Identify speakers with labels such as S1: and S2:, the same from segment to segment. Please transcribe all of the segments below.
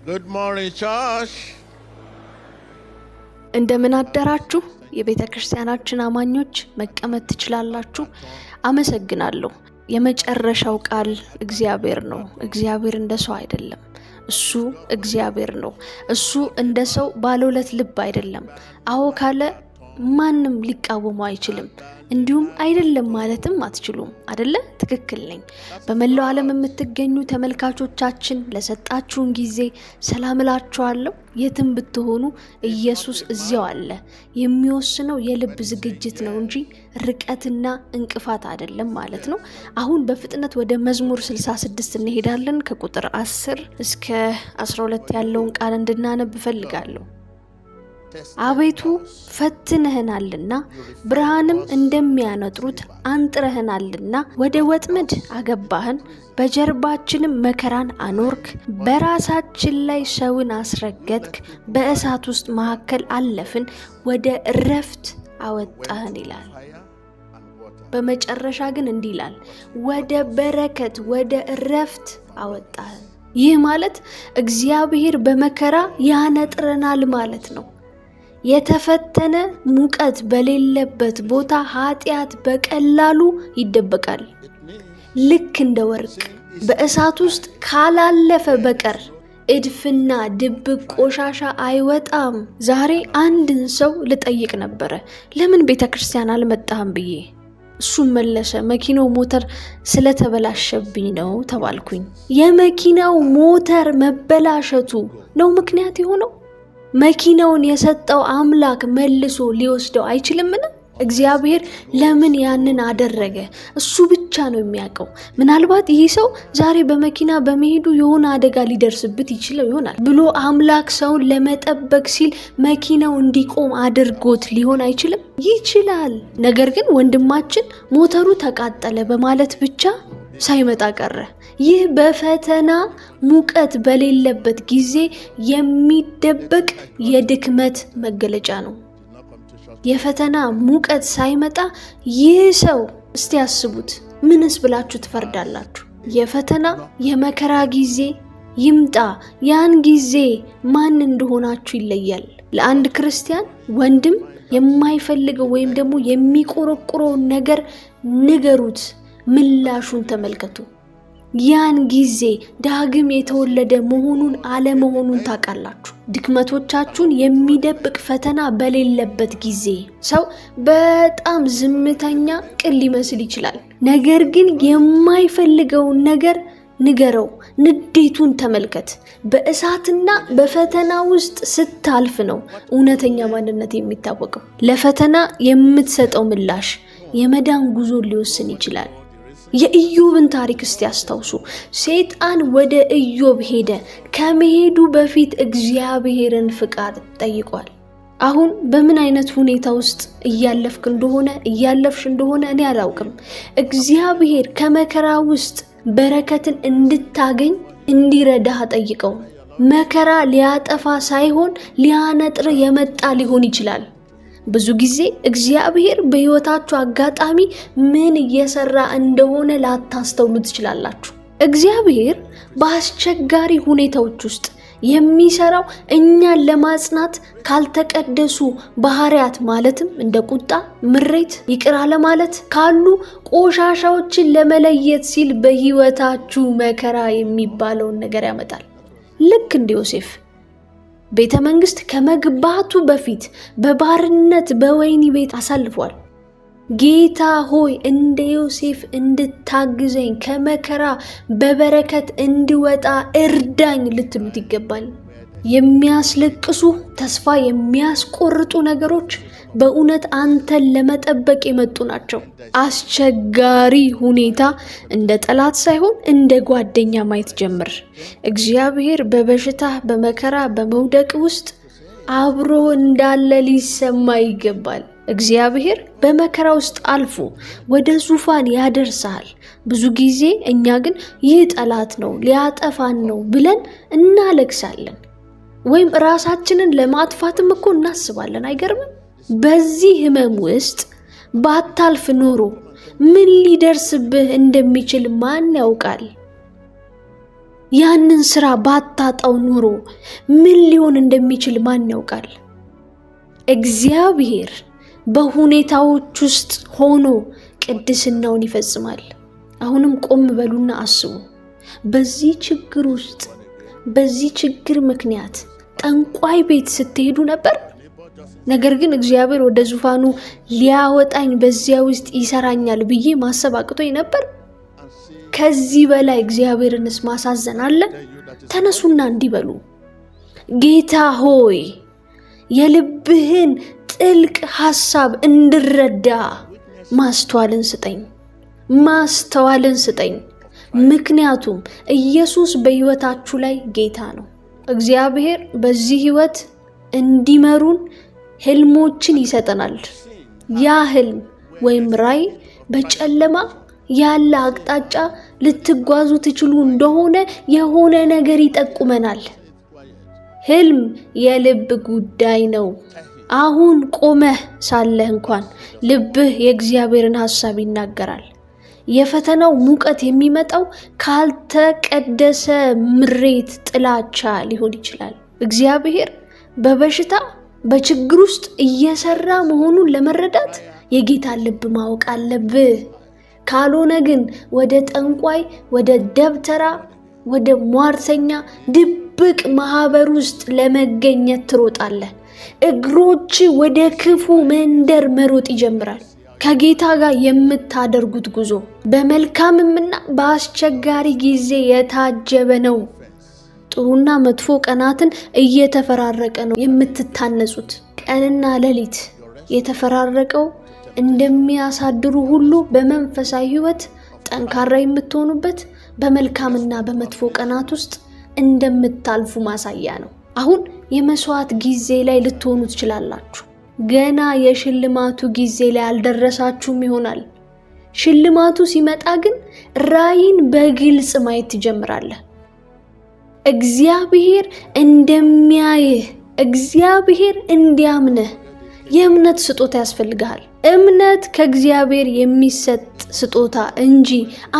S1: Good morning, church.
S2: እንደምን አደራችሁ የቤተ ክርስቲያናችን አማኞች መቀመጥ ትችላላችሁ። አመሰግናለሁ። የመጨረሻው ቃል እግዚአብሔር ነው። እግዚአብሔር እንደ ሰው አይደለም። እሱ እግዚአብሔር ነው። እሱ እንደ ሰው ባለ ሁለት ልብ አይደለም። አዎ ካለ ማንም ሊቃወሙ አይችልም። እንዲሁም አይደለም ማለትም አትችሉም አይደለ? ትክክል ነኝ። በመላው ዓለም የምትገኙ ተመልካቾቻችን ለሰጣችሁን ጊዜ ሰላም እላችኋለሁ። የትም ብትሆኑ ኢየሱስ እዚያው አለ። የሚወስነው የልብ ዝግጅት ነው እንጂ ርቀትና እንቅፋት አይደለም ማለት ነው። አሁን በፍጥነት ወደ መዝሙር 66 እንሄዳለን። ከቁጥር 10 እስከ 12 ያለውን ቃል እንድናነብ እፈልጋለሁ። አቤቱ ፈትነህናልና ብርሃንም እንደሚያነጥሩት አንጥረህናልና ወደ ወጥመድ አገባህን፣ በጀርባችንም መከራን አኖርክ። በራሳችን ላይ ሰውን አስረገጥክ፣ በእሳት ውስጥ መካከል አለፍን፣ ወደ እረፍት አወጣህን ይላል። በመጨረሻ ግን እንዲህ ይላል፣ ወደ በረከት ወደ እረፍት አወጣህን። ይህ ማለት እግዚአብሔር በመከራ ያነጥረናል ማለት ነው። የተፈተነ ሙቀት በሌለበት ቦታ ኃጢአት በቀላሉ ይደበቃል። ልክ እንደ ወርቅ በእሳት ውስጥ ካላለፈ በቀር እድፍና ድብቅ ቆሻሻ አይወጣም። ዛሬ አንድን ሰው ልጠይቅ ነበረ፣ ለምን ቤተክርስቲያን አልመጣህም ብዬ። እሱም መለሰ፣ መኪናው ሞተር ስለተበላሸብኝ ነው ተባልኩኝ። የመኪናው ሞተር መበላሸቱ ነው ምክንያት የሆነው? መኪናውን የሰጠው አምላክ መልሶ ሊወስደው አይችልምን? እግዚአብሔር ለምን ያንን አደረገ? እሱ ብቻ ነው የሚያውቀው። ምናልባት ይህ ሰው ዛሬ በመኪና በመሄዱ የሆነ አደጋ ሊደርስበት ይችላል ይሆናል ብሎ አምላክ ሰውን ለመጠበቅ ሲል መኪናው እንዲቆም አድርጎት ሊሆን አይችልም? ይችላል። ነገር ግን ወንድማችን ሞተሩ ተቃጠለ በማለት ብቻ ሳይመጣ ቀረ። ይህ በፈተና ሙቀት በሌለበት ጊዜ የሚደበቅ የድክመት መገለጫ ነው። የፈተና ሙቀት ሳይመጣ ይህ ሰው እስቲ ያስቡት፣ ምንስ ብላችሁ ትፈርዳላችሁ? የፈተና የመከራ ጊዜ ይምጣ። ያን ጊዜ ማን እንደሆናችሁ ይለያል። ለአንድ ክርስቲያን ወንድም የማይፈልገው ወይም ደግሞ የሚቆረቁረውን ነገር ንገሩት፣ ምላሹን ተመልከቱ። ያን ጊዜ ዳግም የተወለደ መሆኑን አለመሆኑን ታውቃላችሁ። ድክመቶቻችሁን የሚደብቅ ፈተና በሌለበት ጊዜ ሰው በጣም ዝምተኛ ቅን ሊመስል ይችላል። ነገር ግን የማይፈልገውን ነገር ንገረው፣ ንዴቱን ተመልከት። በእሳትና በፈተና ውስጥ ስታልፍ ነው እውነተኛ ማንነት የሚታወቀው። ለፈተና የምትሰጠው ምላሽ የመዳን ጉዞ ሊወስን ይችላል። የኢዮብን ታሪክ እስቲ ያስታውሱ። ሰይጣን ወደ ኢዮብ ሄደ። ከመሄዱ በፊት እግዚአብሔርን ፍቃድ ጠይቋል። አሁን በምን አይነት ሁኔታ ውስጥ እያለፍሽ እንደሆነ እኔ አላውቅም። እግዚአብሔር ከመከራ ውስጥ በረከትን እንድታገኝ እንዲረዳህ ጠይቀው። መከራ ሊያጠፋ ሳይሆን ሊያነጥር የመጣ ሊሆን ይችላል። ብዙ ጊዜ እግዚአብሔር በሕይወታችሁ አጋጣሚ ምን እየሰራ እንደሆነ ላታስተውሉ ትችላላችሁ። እግዚአብሔር በአስቸጋሪ ሁኔታዎች ውስጥ የሚሰራው እኛን ለማጽናት ካልተቀደሱ ባህሪያት ማለትም እንደ ቁጣ፣ ምሬት፣ ይቅር አለማለት ካሉ ቆሻሻዎችን ለመለየት ሲል በሕይወታችሁ መከራ የሚባለውን ነገር ያመጣል። ልክ እንደ ዮሴፍ ቤተ መንግስት ከመግባቱ በፊት በባርነት በወህኒ ቤት አሳልፏል። ጌታ ሆይ እንደ ዮሴፍ እንድታግዘኝ ከመከራ በበረከት እንድወጣ እርዳኝ ልትሉት ይገባል። የሚያስለቅሱ ተስፋ የሚያስቆርጡ ነገሮች በእውነት አንተን ለመጠበቅ የመጡ ናቸው። አስቸጋሪ ሁኔታ እንደ ጠላት ሳይሆን እንደ ጓደኛ ማየት ጀምር። እግዚአብሔር በበሽታ በመከራ በመውደቅ ውስጥ አብሮ እንዳለ ሊሰማ ይገባል። እግዚአብሔር በመከራ ውስጥ አልፎ ወደ ዙፋን ያደርሳል። ብዙ ጊዜ እኛ ግን ይህ ጠላት ነው ሊያጠፋን ነው ብለን እናለቅሳለን፣ ወይም ራሳችንን ለማጥፋትም እኮ እናስባለን። አይገርምም? በዚህ ህመም ውስጥ ባታልፍ ኖሮ ምን ሊደርስብህ እንደሚችል ማን ያውቃል? ያንን ስራ ባታጣው ኑሮ ምን ሊሆን እንደሚችል ማን ያውቃል? እግዚአብሔር በሁኔታዎች ውስጥ ሆኖ ቅድስናውን ይፈጽማል። አሁንም ቆም በሉና አስቡ። በዚህ ችግር ውስጥ በዚህ ችግር ምክንያት ጠንቋይ ቤት ስትሄዱ ነበር። ነገር ግን እግዚአብሔር ወደ ዙፋኑ ሊያወጣኝ በዚያ ውስጥ ይሰራኛል ብዬ ማሰብ አቅቶኝ ነበር። ከዚህ በላይ እግዚአብሔርንስ ማሳዘን አለ? ተነሱና እንዲበሉ ጌታ ሆይ የልብህን ጥልቅ ሐሳብ እንድረዳ ማስተዋልን ስጠኝ። ምክንያቱም ኢየሱስ በሕይወታችሁ ላይ ጌታ ነው። እግዚአብሔር በዚህ ሕይወት እንዲመሩን ህልሞችን ይሰጠናል። ያ ህልም ወይም ራዕይ በጨለማ ያለ አቅጣጫ ልትጓዙ ትችሉ እንደሆነ የሆነ ነገር ይጠቁመናል። ህልም የልብ ጉዳይ ነው። አሁን ቆመህ ሳለህ እንኳን ልብህ የእግዚአብሔርን ሐሳብ ይናገራል። የፈተናው ሙቀት የሚመጣው ካልተቀደሰ ምሬት፣ ጥላቻ ሊሆን ይችላል። እግዚአብሔር በበሽታ በችግር ውስጥ እየሰራ መሆኑን ለመረዳት የጌታን ልብ ማወቅ አለብህ። ካልሆነ ግን ወደ ጠንቋይ፣ ወደ ደብተራ፣ ወደ ሟርተኛ ድብቅ ማህበር ውስጥ ለመገኘት ትሮጣለህ። እግሮች ወደ ክፉ መንደር መሮጥ ይጀምራል። ከጌታ ጋር የምታደርጉት ጉዞ በመልካምምና በአስቸጋሪ ጊዜ የታጀበ ነው። ጥሩና መጥፎ ቀናትን እየተፈራረቀ ነው የምትታነጹት። ቀንና ሌሊት የተፈራረቀው እንደሚያሳድሩ ሁሉ በመንፈሳዊ ሕይወት ጠንካራ የምትሆኑበት በመልካምና በመጥፎ ቀናት ውስጥ እንደምታልፉ ማሳያ ነው። አሁን የመስዋዕት ጊዜ ላይ ልትሆኑ ትችላላችሁ። ገና የሽልማቱ ጊዜ ላይ አልደረሳችሁም ይሆናል። ሽልማቱ ሲመጣ ግን ራዕይን በግልጽ ማየት ትጀምራለህ። እግዚአብሔር እንደሚያይህ፣ እግዚአብሔር እንዲያምንህ የእምነት ስጦታ ያስፈልግሃል። እምነት ከእግዚአብሔር የሚሰጥ ስጦታ እንጂ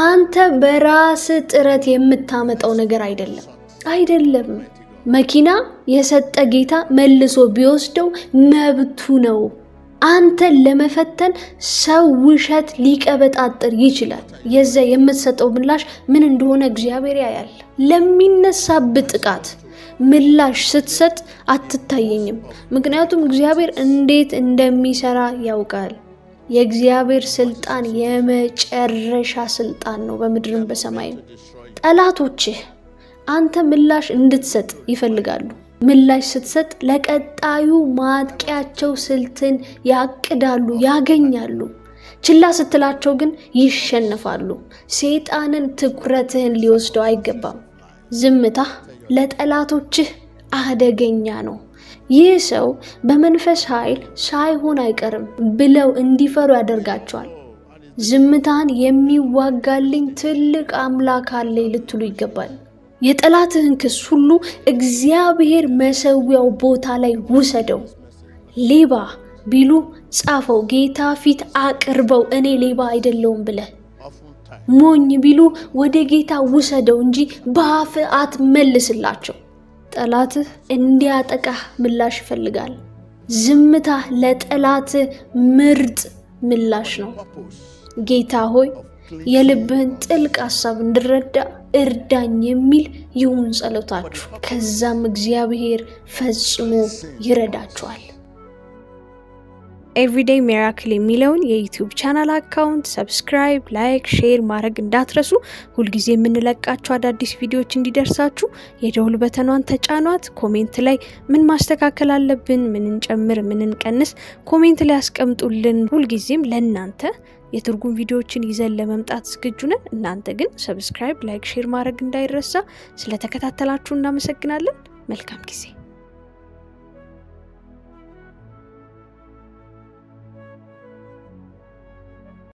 S2: አንተ በራስ ጥረት የምታመጣው ነገር አይደለም። መኪና የሰጠ ጌታ መልሶ ቢወስደው መብቱ ነው። አንተን ለመፈተን ሰው ውሸት ሊቀበጣጥር ይችላል። የዛ የምትሰጠው ምላሽ ምን እንደሆነ እግዚአብሔር ያያል። ለሚነሳብህ ጥቃት ምላሽ ስትሰጥ አትታየኝም። ምክንያቱም እግዚአብሔር እንዴት እንደሚሰራ ያውቃል። የእግዚአብሔር ስልጣን የመጨረሻ ስልጣን ነው፣ በምድርም በሰማይም። ጠላቶችህ አንተ ምላሽ እንድትሰጥ ይፈልጋሉ። ምላሽ ስትሰጥ ለቀጣዩ ማጥቂያቸው ስልትን ያቅዳሉ፣ ያገኛሉ። ችላ ስትላቸው ግን ይሸነፋሉ። ሰይጣንን ትኩረትህን ሊወስደው አይገባም። ዝምታ ለጠላቶችህ አደገኛ ነው። ይህ ሰው በመንፈስ ኃይል ሳይሆን አይቀርም ብለው እንዲፈሩ ያደርጋቸዋል። ዝምታን የሚዋጋልኝ ትልቅ አምላክ አለኝ ልትሉ ይገባል። የጠላትህን ክስ ሁሉ እግዚአብሔር መሰዊያው ቦታ ላይ ውሰደው። ሌባ ቢሉ ጻፈው፣ ጌታ ፊት አቅርበው፣ እኔ ሌባ አይደለሁም ብለህ። ሞኝ ቢሉ ወደ ጌታ ውሰደው እንጂ በአፍ አትመልስላቸው። ጠላትህ እንዲያጠቃህ ምላሽ ይፈልጋል። ዝምታ ለጠላትህ ምርጥ ምላሽ ነው። ጌታ ሆይ የልብህን ጥልቅ ሐሳብ እንድረዳ እርዳኝ የሚል ይሁን ጸሎታችሁ። ከዛም እግዚአብሔር ፈጽሞ ይረዳችኋል። ኤቭሪዴይ ሚራክል የሚለውን የዩቲዩብ ቻናል አካውንት ሰብስክራይብ፣ ላይክ፣ ሼር ማድረግ እንዳትረሱ። ሁልጊዜ የምንለቃቸው አዳዲስ ቪዲዮዎች እንዲደርሳችሁ የደውል በተኗን ተጫኗት። ኮሜንት ላይ ምን ማስተካከል አለብን፣ ምን እንጨምር፣ ምን እንቀንስ ኮሜንት ላይ አስቀምጡልን። ሁልጊዜም ለእናንተ የትርጉም ቪዲዮዎችን ይዘን ለመምጣት ዝግጁ ነን። እናንተ ግን ሰብስክራይብ፣ ላይክ፣ ሼር ማድረግ እንዳይረሳ። ስለተከታተላችሁ እናመሰግናለን። መልካም ጊዜ